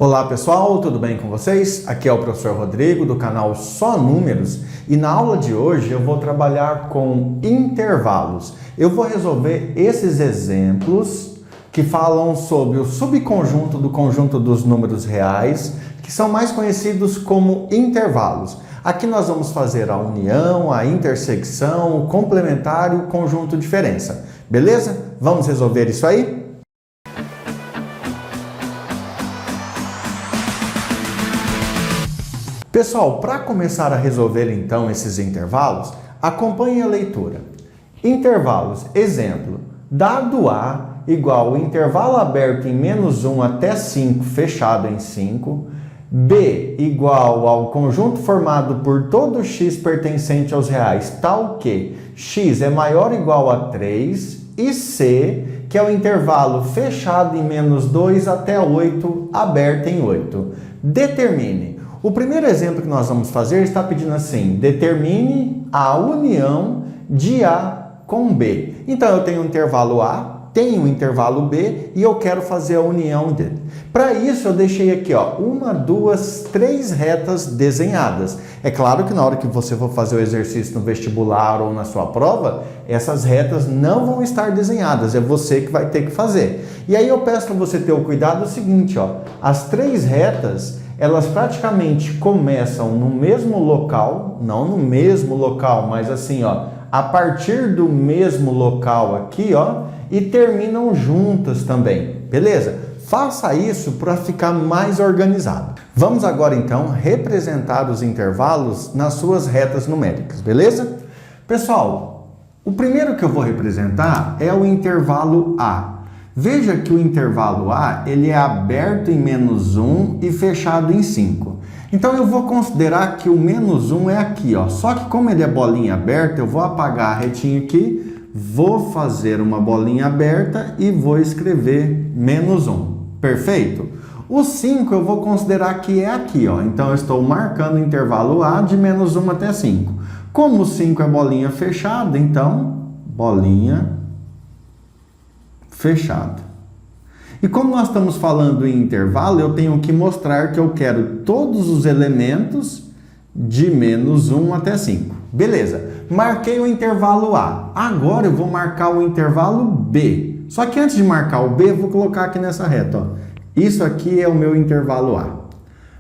Olá pessoal, tudo bem com vocês? Aqui é o professor Rodrigo do canal Só Números e na aula de hoje eu vou trabalhar com intervalos. Eu vou resolver esses exemplos que falam sobre o subconjunto do conjunto dos números reais, que são mais conhecidos como intervalos. Aqui nós vamos fazer a união, a intersecção, o complementar e o conjunto diferença. Beleza? Vamos resolver isso aí? Pessoal, para começar a resolver então esses intervalos, acompanhe a leitura. Intervalos, exemplo, dado A igual o intervalo aberto em -1 até 5 fechado em 5, B igual ao conjunto formado por todo x pertencente aos reais, tal que x é maior ou igual a 3, e C, que é o intervalo fechado em -2 até 8, aberto em 8. Determine. O primeiro exemplo que nós vamos fazer está pedindo assim: determine a união de A com B. Então eu tenho o intervalo A, tenho o intervalo B e eu quero fazer a união dele. Para isso eu deixei aqui, ó, 1, 2, 3 retas desenhadas. É claro que na hora que você for fazer o exercício no vestibular ou na sua prova, essas retas não vão estar desenhadas, é você que vai ter que fazer. E aí eu peço para você ter o cuidado seguinte, ó, as 3 retas elas praticamente começam no mesmo local, não no mesmo local, mas assim, ó, a partir do mesmo local aqui, ó, e terminam juntas também, beleza? Faça isso para ficar mais organizado. Vamos agora então representar os intervalos nas suas retas numéricas, beleza? Pessoal, o primeiro que eu vou representar é o intervalo A. Veja que o intervalo A ele é aberto em -1 e fechado em 5. Então eu vou considerar que o -1 é aqui, ó. Só que como ele é bolinha aberta, eu vou apagar a retinha aqui, vou fazer uma bolinha aberta e vou escrever -1. Perfeito? O 5 eu vou considerar que é aqui, ó. Então eu estou marcando o intervalo A de -1 até 5. Como o 5 é bolinha fechada, então bolinha fechado. E como nós estamos falando em intervalo, eu tenho que mostrar que eu quero todos os elementos de -1 até 5. Beleza, marquei o intervalo A. Agora eu vou marcar o intervalo B. Só que antes de marcar o B, eu vou colocar aqui nessa reta, ó. Isso aqui é o meu intervalo A.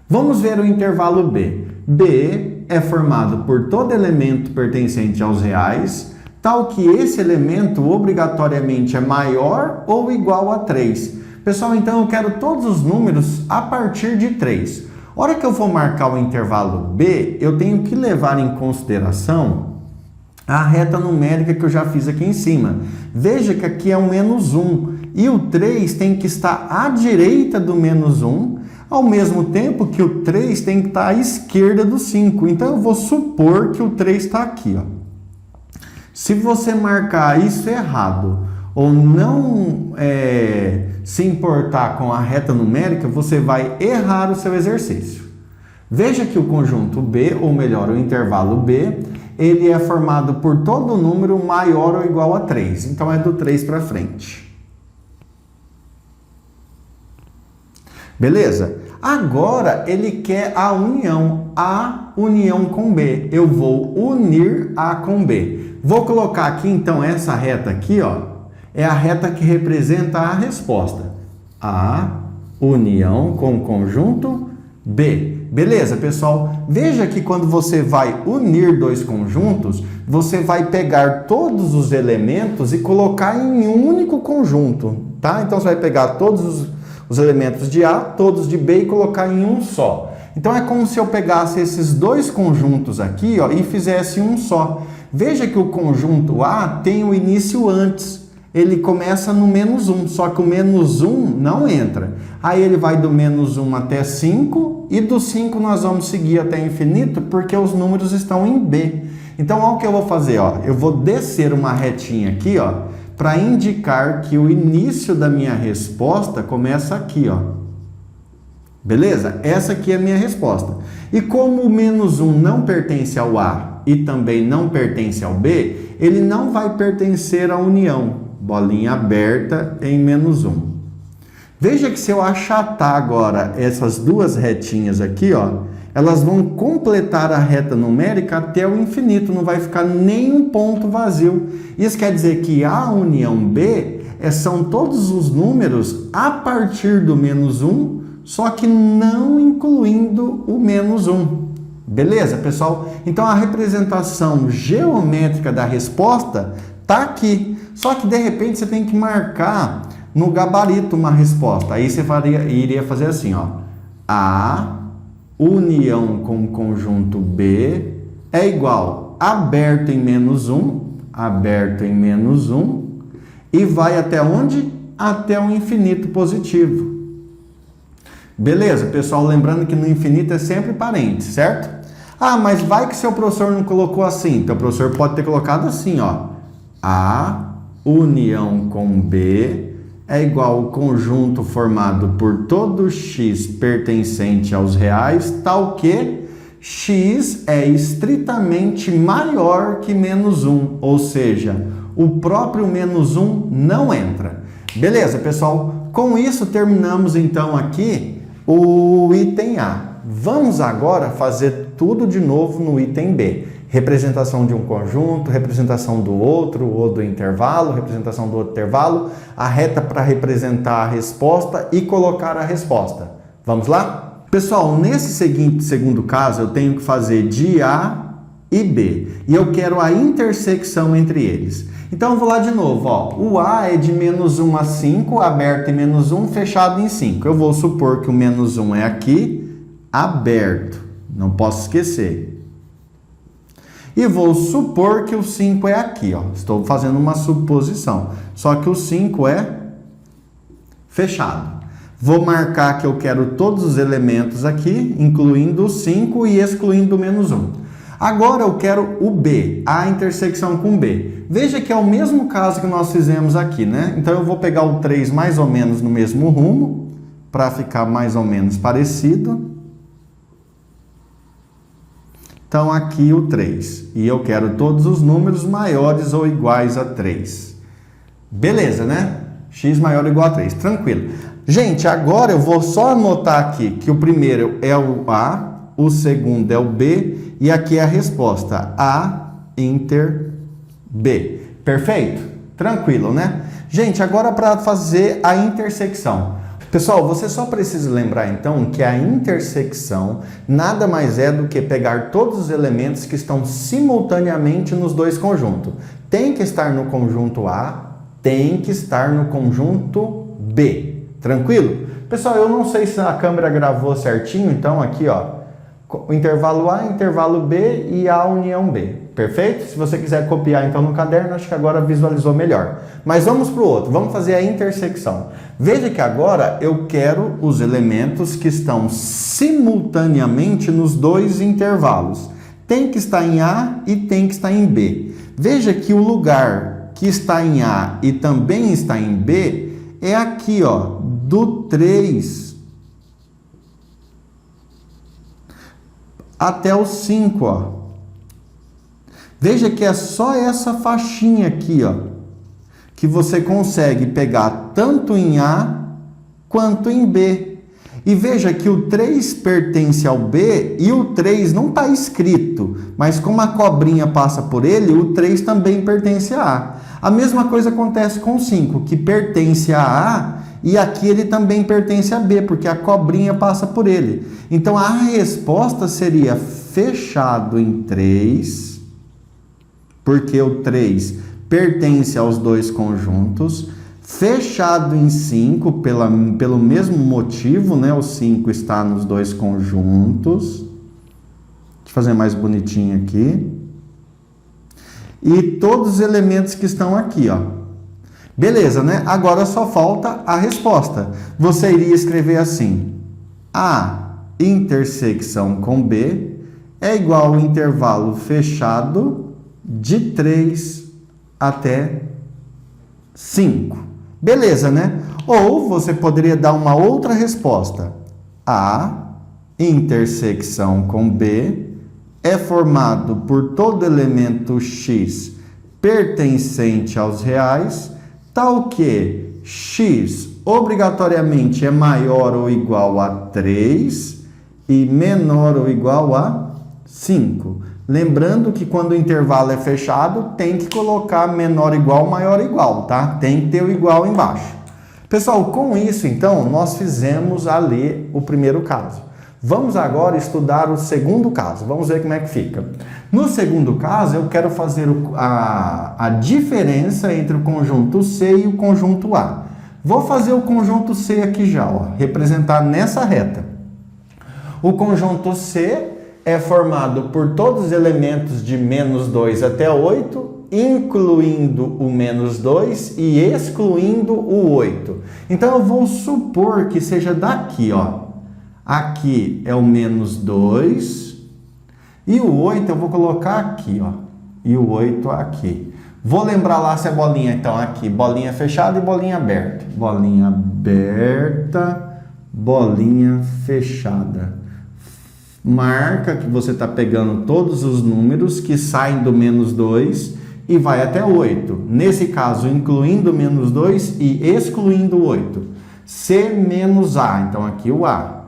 Vamos ver o intervalo B. B é formado por todo elemento pertencente aos reais, tal que esse elemento obrigatoriamente é maior ou igual a 3. Pessoal, então eu quero todos os números a partir de 3. A hora que eu for marcar o intervalo B, eu tenho que levar em consideração a reta numérica que eu já fiz aqui em cima. Veja que aqui é um -1 e o 3 tem que estar à direita do -1, ao mesmo tempo que o 3 tem que estar à esquerda do 5. Então eu vou supor que o 3 está aqui, ó. Se você marcar isso errado ou não se importar com a reta numérica, você vai errar o seu exercício. Veja que o conjunto B, ou melhor, o intervalo B, ele é formado por todo número maior ou igual a 3. Então é do 3 para frente. Beleza? Agora ele quer a união com B. Eu vou unir A com B. Vou colocar aqui, então, essa reta aqui, ó, é a reta que representa a resposta. A união com o conjunto B. Beleza, pessoal? Veja que quando você vai unir dois conjuntos, você vai pegar todos os elementos e colocar em um único conjunto, tá? Então, você vai pegar todos os elementos de A, todos de B e colocar em um só. Então, é como se eu pegasse esses dois conjuntos aqui, ó, e fizesse um só. Veja que o conjunto A tem o início antes. Ele começa no -1, só que o -1 não entra. Aí ele vai do -1 até 5 e do 5 nós vamos seguir até infinito porque os números estão em B. Então, olha o que eu vou fazer, ó. Eu vou descer uma retinha aqui, ó, para indicar que o início da minha resposta começa aqui, ó. Beleza? Essa aqui é a minha resposta. E como o -1 não pertence ao A e também não pertence ao B, ele não vai pertencer à união. Bolinha aberta em -1. Veja que se eu achatar agora essas duas retinhas aqui, ó, elas vão completar a reta numérica até o infinito, não vai ficar nenhum ponto vazio. Isso quer dizer que A união B são todos os números a partir do -1, só que não incluindo o -1. Beleza, pessoal? Então a representação geométrica da resposta está aqui. Só que de repente você tem que marcar no gabarito uma resposta. Aí você iria fazer assim, ó. A união com conjunto B é igual aberto em -1, aberto em -1, e vai até onde? Até o infinito positivo. Beleza, pessoal? Lembrando que no infinito é sempre parênteses, certo? Ah, mas vai que seu professor não colocou assim. Então o professor pode ter colocado assim, ó. A união com B é igual ao conjunto formado por todo x pertencente aos reais, tal que x é estritamente maior que -1, ou seja, o próprio -1 não entra. Beleza, pessoal? Com isso terminamos então aqui o item A. Vamos agora fazer tudo de novo no item B. Representação de um conjunto, representação do outro, ou do intervalo, representação do outro intervalo, a reta para representar a resposta e colocar a resposta. Vamos lá? Pessoal, nesse segundo caso, eu tenho que fazer de A e B. E eu quero a intersecção entre eles. Então, eu vou lá de novo. Ó. O A é de -1 a 5, aberto em -1, fechado em 5. Eu vou supor que o -1 é aqui, aberto. Não posso esquecer. E vou supor que o 5 é aqui, ó. Estou fazendo uma suposição. Só que o 5 é fechado. Vou marcar que eu quero todos os elementos aqui, incluindo o 5 e excluindo o -1. Agora eu quero o B, a intersecção com B. Veja que é o mesmo caso que nós fizemos aqui, né? Então eu vou pegar o 3 mais ou menos no mesmo rumo, para ficar mais ou menos parecido. Então, aqui o 3. E eu quero todos os números maiores ou iguais a 3. Beleza, né? X maior ou igual a 3. Tranquilo. Gente, agora eu vou só anotar aqui que o primeiro é o A, o segundo é o B, e aqui é a resposta. A inter B. Perfeito? Tranquilo, né? Gente, agora para fazer a intersecção. Pessoal, você só precisa lembrar então que a intersecção nada mais é do que pegar todos os elementos que estão simultaneamente nos dois conjuntos. Tem que estar no conjunto A, tem que estar no conjunto B. Tranquilo? Pessoal, eu não sei se a câmera gravou certinho, então aqui, ó, o intervalo A, intervalo B e A união B. Perfeito? Se você quiser copiar então no caderno, acho que agora visualizou melhor. Mas vamos para o outro, vamos fazer a intersecção. Veja que agora eu quero os elementos que estão simultaneamente nos dois intervalos. Tem que estar em A e tem que estar em B. Veja que o lugar que está em A e também está em B é aqui, ó, do 3 até o 5, ó. Veja que é só essa faixinha aqui, ó, que você consegue pegar tanto em A quanto em B. E veja que o 3 pertence ao B e o 3 não está escrito, mas como a cobrinha passa por ele, o 3 também pertence a A. A mesma coisa acontece com o 5, que pertence a A e aqui ele também pertence a B, porque a cobrinha passa por ele. Então a resposta seria fechado em 3, porque o 3 pertence aos dois conjuntos, fechado em 5 pelo mesmo motivo, né? O 5 está nos dois conjuntos. Deixa eu fazer mais bonitinho aqui. E todos os elementos que estão aqui, ó. Beleza, né? Agora só falta a resposta. Você iria escrever assim: A intersecção com B é igual ao intervalo fechado de 3 até 5. Beleza, né? Ou você poderia dar uma outra resposta. A intersecção com B é formado por todo elemento x pertencente aos reais, tal que x obrigatoriamente é maior ou igual a 3 e menor ou igual a 5. Lembrando que quando o intervalo é fechado, tem que colocar menor igual, maior igual, tá? Tem que ter o igual embaixo. Pessoal, com isso, então, nós fizemos ali o primeiro caso. Vamos agora estudar o segundo caso. Vamos ver como é que fica. No segundo caso, eu quero fazer a diferença entre o conjunto C e o conjunto A. Vou fazer o conjunto C aqui já, ó, representar nessa reta. O conjunto C é formado por todos os elementos de menos 2 até 8, incluindo o menos 2 e excluindo o 8. Então, eu vou supor que seja daqui, ó. Aqui é o menos 2 e o 8 eu vou colocar aqui, ó. E o 8 aqui. Vou lembrar lá se é bolinha, então, aqui. Bolinha fechada e bolinha aberta. Bolinha aberta, bolinha fechada. Marca que você está pegando todos os números que saem do menos 2 e vai até 8. Nesse caso, incluindo o menos 2 e excluindo o 8. C menos A. Então, aqui o A.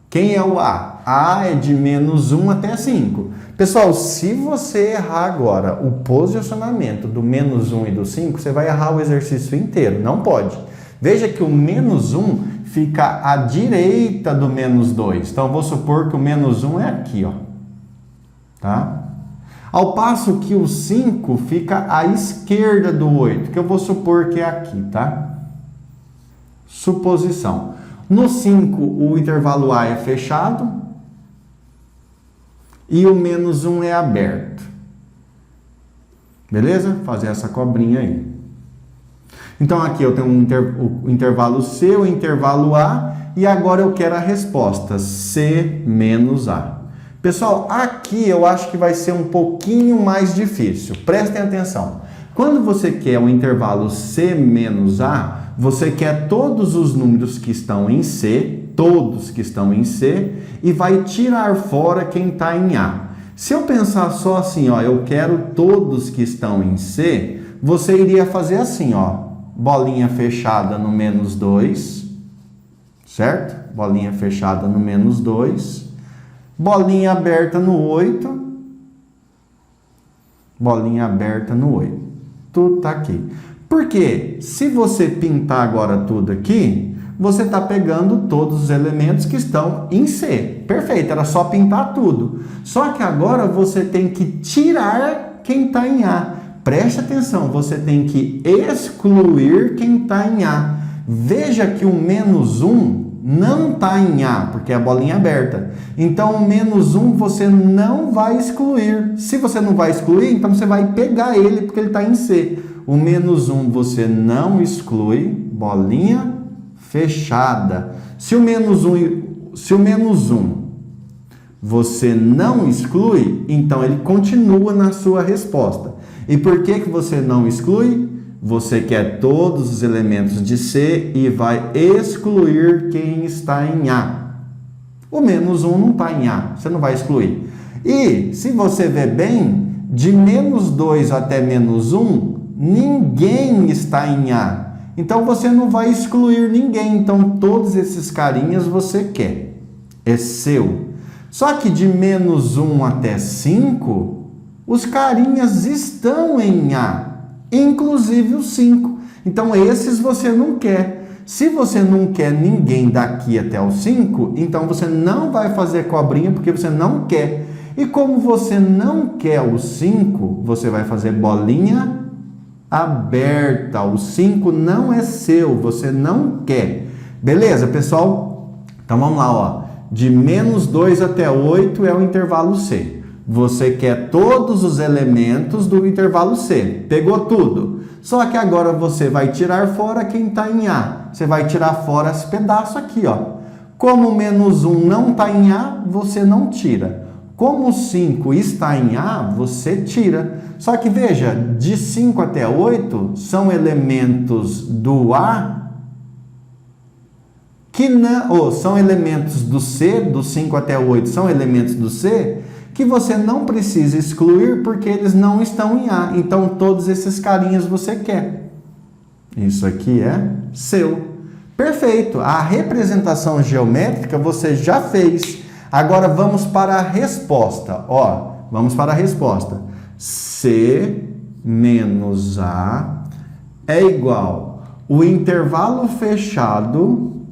Quem é o A? A é de menos 1 até 5. Pessoal, se você errar agora o posicionamento do menos 1 e do 5, você vai errar o exercício inteiro. Não pode. Veja que o menos 1 fica à direita do menos 2. Então, eu vou supor que o menos 1 é aqui, ó. Tá? Ao passo que o 5 fica à esquerda do 8, que eu vou supor que é aqui, tá? Suposição. No 5, o intervalo A é fechado e o menos 1 é aberto. Beleza? Fazer essa cobrinha aí. Então, aqui eu tenho o intervalo C, o intervalo A, e agora eu quero a resposta, C menos A. Pessoal, aqui eu acho que vai ser um pouquinho mais difícil. Prestem atenção. Quando você quer o intervalo C menos A, você quer todos os números que estão em C, todos que estão em C, e vai tirar fora quem está em A. Se eu pensar só assim, ó, eu quero todos que estão em C, você iria fazer assim, ó. Bolinha fechada no menos 2, certo? Bolinha fechada no menos 2. Bolinha aberta no 8. Bolinha aberta no 8. Tudo tá aqui. Porque se você pintar agora tudo aqui, você está pegando todos os elementos que estão em C. Perfeito, era só pintar tudo. Só que agora você tem que tirar quem está em A. Preste atenção, você tem que excluir quem está em A. Veja que o menos 1 não está em A, porque é a bolinha aberta. Então, o menos 1 você não vai excluir. Se você não vai excluir, então você vai pegar ele, porque ele está em C. O menos 1 você não exclui, bolinha fechada. Se o menos 1 você não exclui, então ele continua na sua resposta. E por que você não exclui? Você quer todos os elementos de C e vai excluir quem está em A. O menos 1 não está em A, você não vai excluir. E, se você ver bem, de menos 2 até menos 1, ninguém está em A. Então, você não vai excluir ninguém. Então, todos esses carinhas você quer. É seu. Só que de menos 1 até 5... os carinhas estão em A, inclusive o 5. Então, esses você não quer. Se você não quer ninguém daqui até o 5, então você não vai fazer cobrinha porque você não quer. E como você não quer o 5, você vai fazer bolinha aberta. O 5 não é seu, você não quer. Beleza, pessoal? Então, vamos lá, ó. De menos 2 até 8 é o intervalo C. Você quer todos os elementos do intervalo C. Pegou tudo. Só que agora você vai tirar fora quem está em A. Você vai tirar fora esse pedaço aqui, ó. Como o menos 1 não está em A, você não tira. Como o 5 está em A, você tira. Só que veja, de 5 até 8 são elementos do A que não... ou são elementos do C, do 5 até 8 são elementos do C, que você não precisa excluir porque eles não estão em A. Então, todos esses carinhas você quer. Isso aqui é seu. Perfeito, a representação geométrica você já fez. Agora vamos para a resposta. Ó, vamos para a resposta. C menos A é igual o intervalo fechado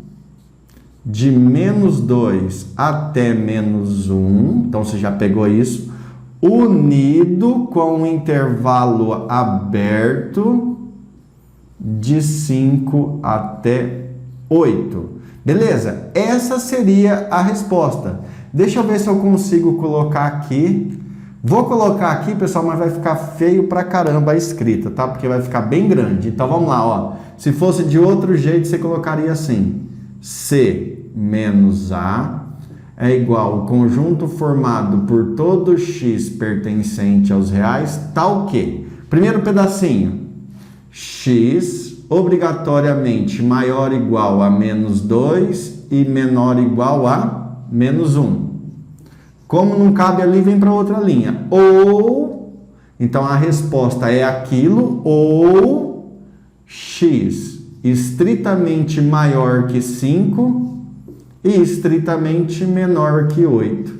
de menos 2 até menos 1. Então você já pegou isso. Unido com o intervalo aberto de 5 até 8. Beleza? Essa seria a resposta. Deixa eu ver se eu consigo colocar aqui. Vou colocar aqui, pessoal, mas vai ficar feio pra caramba a escrita, tá? Porque vai ficar bem grande. Então vamos lá, ó. Se fosse de outro jeito, você colocaria assim: C menos A é igual ao conjunto formado por todo x pertencente aos reais, tal que, primeiro pedacinho, x obrigatoriamente maior ou igual a menos 2 e menor ou igual a menos 1. Como não cabe ali, vem para outra linha. Ou, então a resposta é aquilo, ou x estritamente maior que 5 e estritamente menor que 8.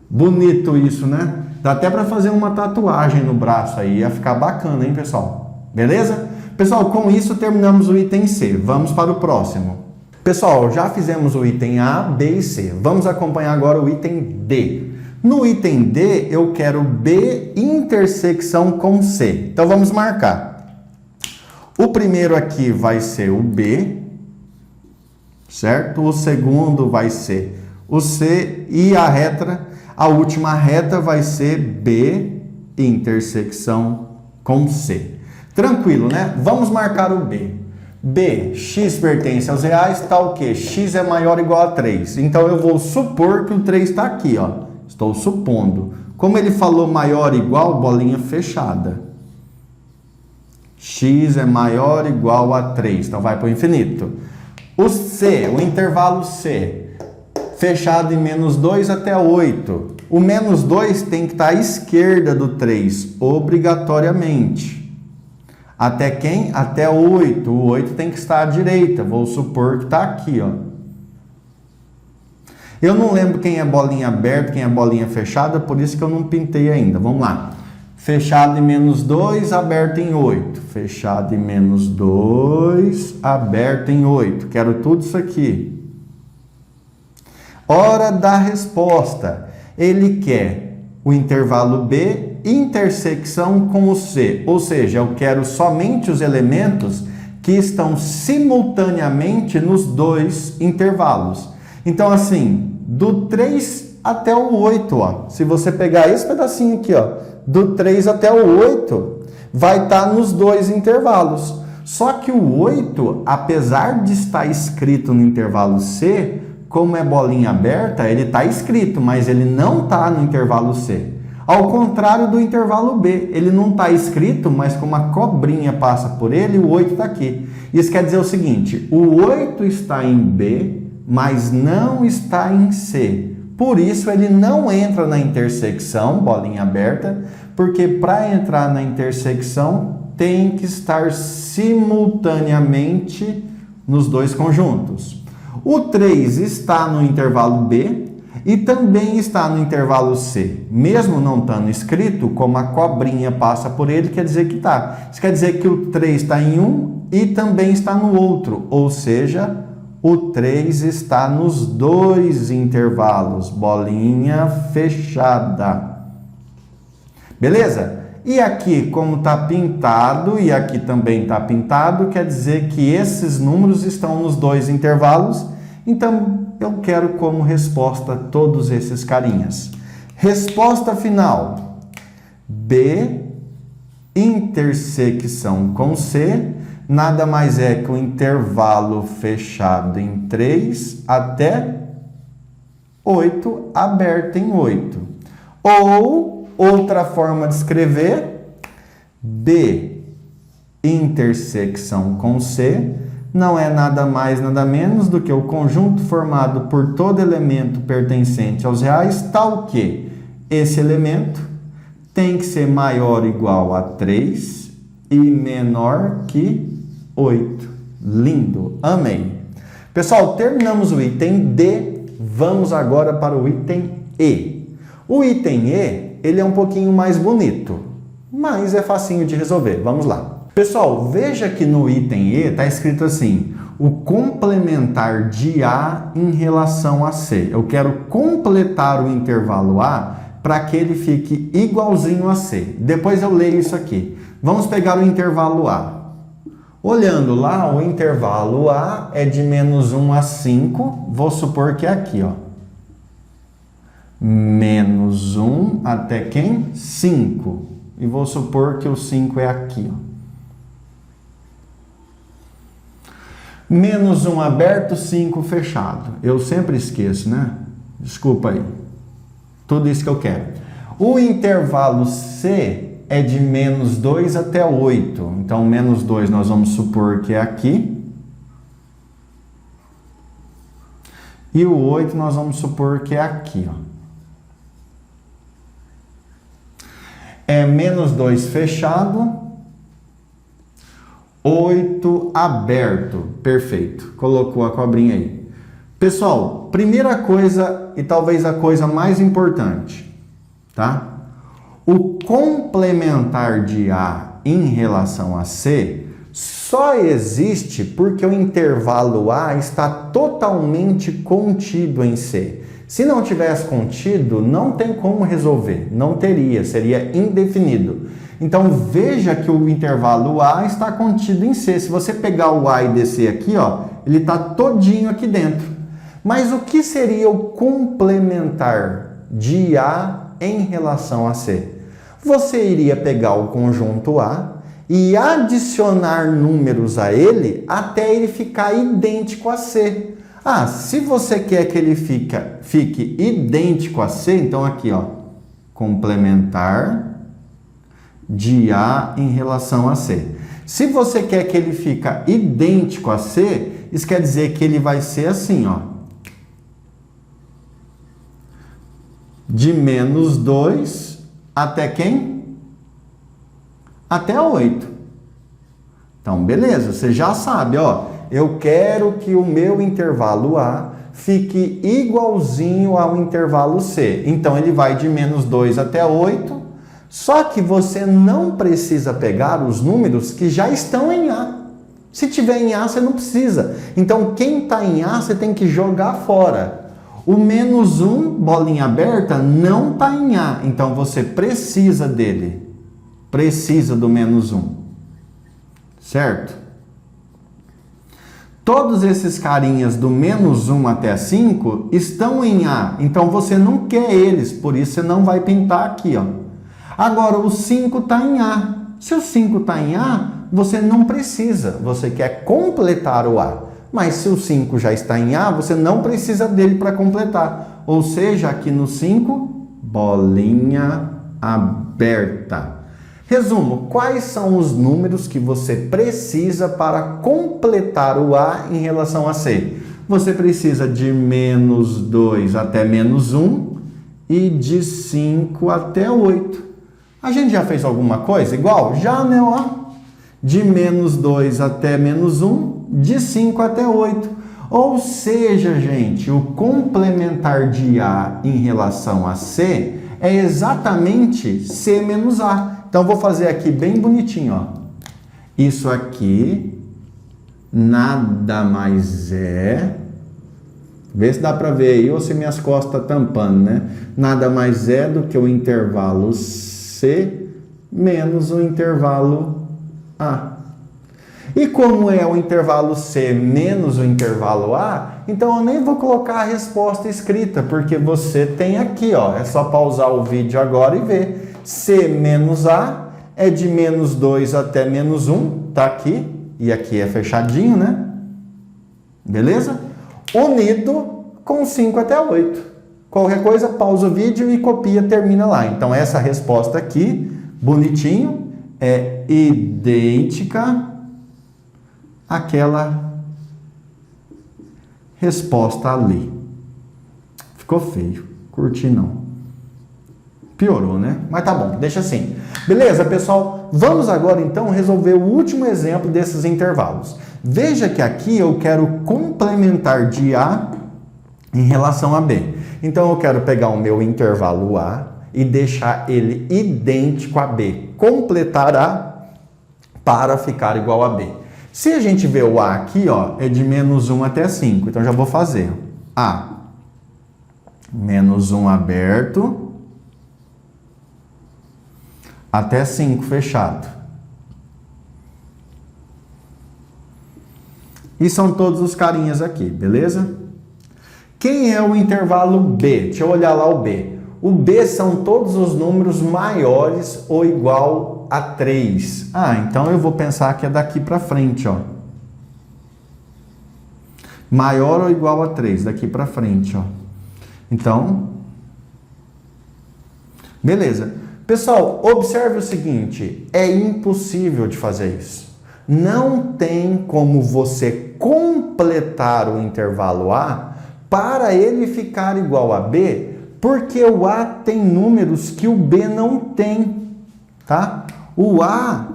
Bonito isso, né? Dá até para fazer uma tatuagem no braço aí, ia ficar bacana, hein, pessoal? Beleza? Pessoal, com isso terminamos o item C. Vamos para o próximo. Pessoal, já fizemos o item A, B e C. Vamos acompanhar agora o item D. No item D, eu quero B intersecção com C. Então, vamos marcar. O primeiro aqui vai ser o B, certo? O segundo vai ser o C e a última reta vai ser B intersecção com C. Tranquilo, né? Vamos marcar o B. B, x pertence aos reais, tal que x é maior ou igual a 3. Então, eu vou supor que o 3 está aqui, ó. Estou supondo. Como ele falou maior ou igual, bolinha fechada. X é maior ou igual a 3. Então, vai para o infinito. O C, o intervalo C, fechado em menos 2 até 8. O menos 2 tem que estar à esquerda do 3, obrigatoriamente. Até quem? Até 8. O 8 tem que estar à direita. Vou supor que está aqui, ó. Eu não lembro quem é bolinha aberta, quem é bolinha fechada, por isso que eu não pintei ainda. Vamos lá. Fechado em menos 2, aberto em 8. Fechado em menos 2, aberto em 8. Quero tudo isso aqui. Hora da resposta. Ele quer o intervalo B intersecção com o C, ou seja, eu quero somente os elementos que estão simultaneamente nos dois intervalos. Então, assim, do 3 até o 8, ó, se você pegar esse pedacinho aqui, ó, do 3 até o 8, vai estar nos dois intervalos. Só que o 8, apesar de estar escrito no intervalo C, como é bolinha aberta, ele está escrito, mas ele não está no intervalo C. Ao contrário do intervalo B, ele não está escrito, mas como a cobrinha passa por ele, o 8 está aqui. Isso quer dizer o seguinte, o 8 está em B, mas não está em C. Por isso, ele não entra na intersecção, bolinha aberta, porque para entrar na intersecção, tem que estar simultaneamente nos dois conjuntos. O 3 está no intervalo B, e também está no intervalo C. Mesmo não estando escrito, como a cobrinha passa por ele, quer dizer que está. Isso quer dizer que o 3 está em um e também está no outro. Ou seja, o 3 está nos dois intervalos. Bolinha fechada. Beleza? E aqui, como está pintado, e aqui também está pintado, quer dizer que esses números estão nos dois intervalos. Então, eu quero como resposta todos esses carinhas. Resposta final. B intersecção com C nada mais é que o intervalo fechado em 3 até 8, aberto em 8. Ou, outra forma de escrever, B intersecção com C não é nada mais, nada menos do que o conjunto formado por todo elemento pertencente aos reais, tal que esse elemento tem que ser maior ou igual a 3 e menor que 8. Lindo, amei. Pessoal, terminamos o item D, vamos agora para o item E. O item E, ele é um pouquinho mais bonito, mas é facinho de resolver. Vamos lá. Pessoal, veja que no item E está escrito assim, o complementar de A em relação a C. Eu quero completar o intervalo A para que ele fique igualzinho a C. Depois eu leio isso aqui. Vamos pegar o intervalo A. Olhando lá, o intervalo A é de menos 1 a 5. Vou supor que é aqui, ó. Menos 1 até quem? 5. E vou supor que o 5 é aqui, ó. Menos 1 aberto, 5 fechado. Eu sempre esqueço, né? Desculpa aí. Tudo isso que eu quero. O intervalo C é de menos 2 até 8. Então, menos 2 nós vamos supor que é aqui. E o 8 nós vamos supor que é aqui, ó. É menos 2 fechado. 8 aberto. Perfeito. Colocou a cobrinha aí. Pessoal, primeira coisa e talvez a coisa mais importante, tá? O complementar de A em relação a C só existe porque o intervalo A está totalmente contido em C. Se não tivesse contido, não tem como resolver. Não teria, seria indefinido. Então, veja que o intervalo A está contido em C. Se você pegar o A e descer aqui, ó, ele está todinho aqui dentro. Mas o que seria o complementar de A em relação a C? Você iria pegar o conjunto A e adicionar números a ele até ele ficar idêntico a C. Ah, se você quer que ele fique idêntico a C, então aqui, ó, complementar de A em relação a C. Se você quer que ele fique idêntico a C, isso quer dizer que ele vai ser assim, ó. De menos 2 até quem? Até 8. Então, beleza, você já sabe, ó. Eu quero que o meu intervalo A fique igualzinho ao intervalo C. Então, ele vai de menos 2 até 8. Só que você não precisa pegar os números que já estão em A. Se tiver em A, você não precisa. Então, quem está em A, você tem que jogar fora. O menos 1, bolinha aberta, não está em A. Então, você precisa dele. Precisa do menos 1. Certo? Todos esses carinhas do menos 1 até 5 estão em A. Então, você não quer eles. Por isso, você não vai pintar aqui, ó. Agora, o 5 está em A. Se o 5 está em A, você não precisa. Você quer completar o A. Mas se o 5 já está em A, você não precisa dele para completar. Ou seja, aqui no 5, bolinha aberta. Resumo, quais são os números que você precisa para completar o A em relação a C? Você precisa de menos 2 até menos 1 e de 5 até 8. A gente já fez alguma coisa igual? Já, né? Ó. De menos 2 até menos 1, de 5 até 8. Ou seja, gente, o complementar de A em relação a C é exatamente C menos A. Então, vou fazer aqui bem bonitinho, ó. Isso aqui nada mais é... Vê se dá para ver aí ou se minhas costas estão tampando, né? Nada mais é do que o intervalo C menos o intervalo A. E como é o intervalo C menos o intervalo A, então eu nem vou colocar a resposta escrita, porque você tem aqui, ó. É só pausar o vídeo agora e ver. C menos A é de menos 2 até menos 1, tá aqui. E aqui é fechadinho, né? Beleza? Unido com 5 até 8. Qualquer coisa, pausa o vídeo e copia, termina lá. Então, essa resposta aqui, bonitinho, é idêntica àquela resposta ali. Ficou feio. Curti não. Piorou, né? Mas tá bom, deixa assim. Beleza, pessoal? Vamos agora, então, resolver o último exemplo desses intervalos. Veja que aqui eu quero complementar de A em relação a B. Então, eu quero pegar o meu intervalo A e deixar ele idêntico a B. Completar A para ficar igual a B. Se a gente vê o A aqui, ó, é de menos 1 até 5. Então, já vou fazer A menos 1 aberto até 5 fechado. E são todos os carinhas aqui, beleza? Quem é o intervalo B? Deixa eu olhar lá o B. O B são todos os números maiores ou igual a 3. Ah, então eu vou pensar que é daqui para frente, ó. Maior ou igual a 3, daqui para frente, ó. Então, beleza. Pessoal, observe o seguinte, é impossível de fazer isso. Não tem como você completar o intervalo A para ele ficar igual a B, porque o A tem números que o B não tem, tá? O A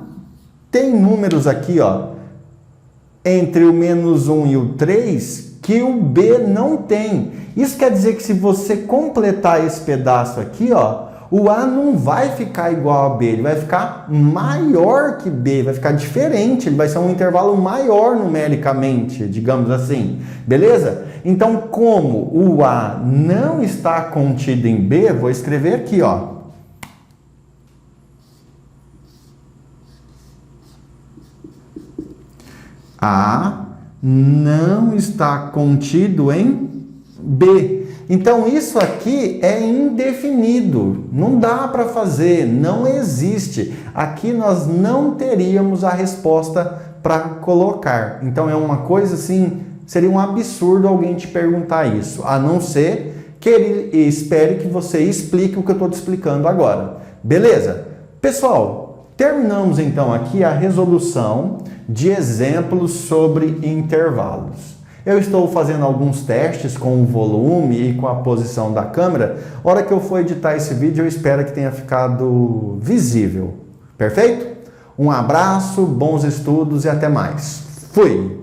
tem números aqui, ó, entre o menos 1 e o 3, que o B não tem. Isso quer dizer que se você completar esse pedaço aqui, ó, o A não vai ficar igual a B, ele vai ficar maior que B, vai ficar diferente, ele vai ser um intervalo maior numericamente, digamos assim, beleza? Então, como o A não está contido em B, vou escrever aqui, ó. A não está contido em B. Então, isso aqui é indefinido. Não dá para fazer, não existe. Aqui nós não teríamos a resposta para colocar. Então, é uma coisa assim, seria um absurdo alguém te perguntar isso, a não ser que ele espere que você explique o que eu estou te explicando agora. Beleza? Pessoal, terminamos então aqui a resolução de exemplos sobre intervalos. Eu estou fazendo alguns testes com o volume e com a posição da câmera. Na hora que eu for editar esse vídeo, eu espero que tenha ficado visível. Perfeito? Um abraço, bons estudos e até mais. Fui!